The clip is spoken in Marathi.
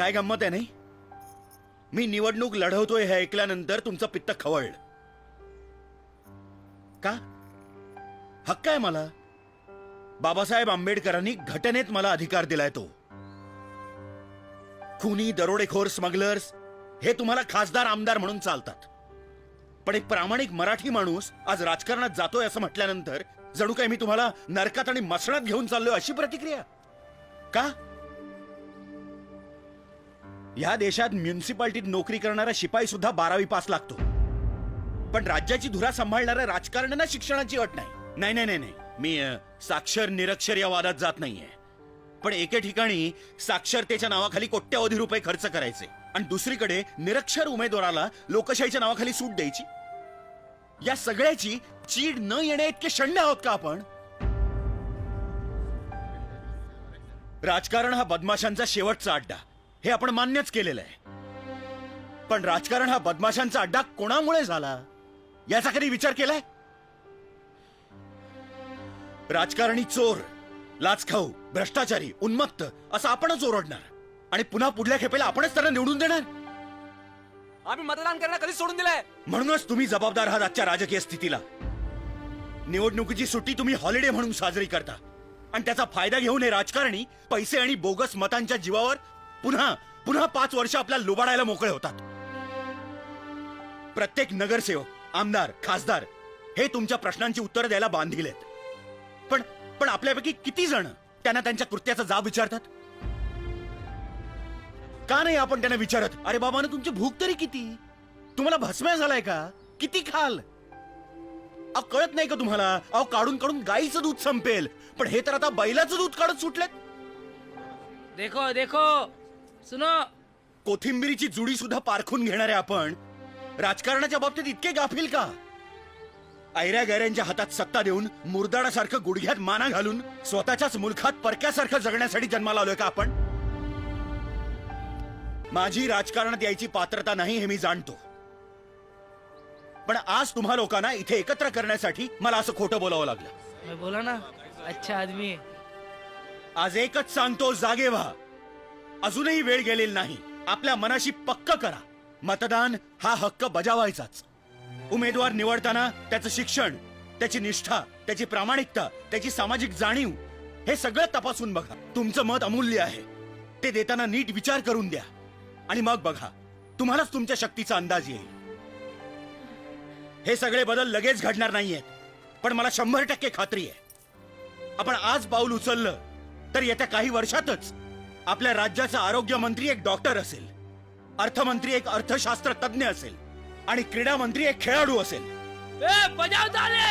काय गंमत आहे नाही? मी निवडणूक लढवतोय हे ऐकल्यानंतर तुमचं पित्त खवळलं का? हक्क आहे मला. बाबासाहेब आंबेडकरांनी घटनेत मला अधिकार दिलाय. तो खुनी, दरोडेखोर, स्मगलर्स हे तुम्हाला खासदार आमदार म्हणून चालतात, पण एक प्रामाणिक मराठी माणूस आज राजकारणात जातोय असं म्हटल्यानंतर जणू काय मी तुम्हाला नरकात आणि मसणात घेऊन चाललोय अशी प्रतिक्रिया का? या देशात म्युनिसिपालिटीत नोकरी करणारा शिपाई सुद्धा 12वी पास लागतो, पण राज्याची धुरा सांभाळणाऱ्या राजकारण्यांना शिक्षणाची अट नाही. नाही नाही नाही, मी साक्षर निरक्षर या वादात जात नाहीये, पण एके ठिकाणी साक्षरतेच्या नावाखाली कोट्यवधी रुपये खर्च करायचे आणि दुसरीकडे निरक्षर उमेदवाराला लोकशाहीच्या नावाखाली सूट द्यायची. या सगळ्याची चीड न येण्या इतके शंड आहोत का आपण? राजकारण हा बदमाशांचा शेवटचा अड्डा हे आपण मान्यच केलेलं आहे, पण राजकारण हा बदमाशांचा अड्डा कोणामुळे झाला याचा कधी विचार केलाय? राजकारणी चोर, लाचखाऊ, भ्रष्टाचारी, उन्मत्त असं आपणच ओरडणार आणि पुन्हा पुढल्या खेपेला आपणच त्यांना निवडून देणार. आम्ही मतदान करायला कधी सोडून दिलंय? म्हणूनच तुम्ही जबाबदार आहात आजच्या राजकीय स्थितीला. निवडणुकीची सुट्टी तुम्ही हॉलिडे म्हणून साजरी करता आणि त्याचा फायदा घेऊन हे राजकारणी पैसे आणि बोगस मतांच्या जीवावर पुन्हा पुन्हा 5 वर्ष आपल्याला लुबाडायला मोकळे होतात. प्रत्येक नगरसेवक, आमदार, खासदार हे तुमच्या प्रश्नांची उत्तरं द्यायला बांधीलेत, पण आपल्यापैकी किती जण त्यांना त्यांच्या कृत्याचा जाब विचारतात? का नाही आपण त्यांना विचारत, अरे बाबा ना तुमची भूक तरी किती? तुम्हाला भस्म्या झालाय का? किती खाल? अहो कळत नाही का तुम्हाला? अहो काढून काढून गाईचं दूध संपेल, पण हे तर आता बैलाचं दूध काढत सुटलेत. देखो देखो सुनो, कोथिंबिरीची जुडी सुद्धा पारखून घेणारे आपण राजकारणाच्या बाबतीत इतके गाफील का? ऐऱ्या गैऱ्यांच्या हातात सत्ता देऊन मुरदाडासारखं गुडघ्यात माना घालून स्वतःच्याच मुलखात परक्यासारखं जगण्यासाठी जन्माला आलोय का आपण? माझी राजकारणात यायची पात्रता नाही हे मी जाणतो, पण आज तुम्हा लोकांना इथे एकत्र करण्यासाठी मला असं खोटं बोलावं लागलं. मैं बोला ना अच्छा आदमी है. आज एकच सांगतो, जागे व्हा. अजूनही वेळ गेलेली नाही. आपल्या मनाशी पक्क करा, मतदान हा हक्क बजावायचाच. उमेदवार निवडताना त्याचं शिक्षण, त्याची निष्ठा, त्याची प्रामाणिकता, त्याची सामाजिक जाणीव हे सगळं तपासून बघा. तुमचं मत अमूल्य आहे, ते देताना नीट विचार करून द्या आणि मग बघा, तुम्हालाच तुमच्या शक्तीचा अंदाज येईल. हे सगळे बदल लगेच घडणार नाहीयेत, पण मला 100% खात्री आहे, आपण आज पाऊल उचललं तर येत्या काही वर्षातच आपल्या राज्याचा आरोग्य मंत्री एक डॉक्टर असेल, अर्थमंत्री एक अर्थशास्त्र तज्ञ असेल आणि क्रीडा मंत्री एक खेळाडू असेल. बजाव ताले.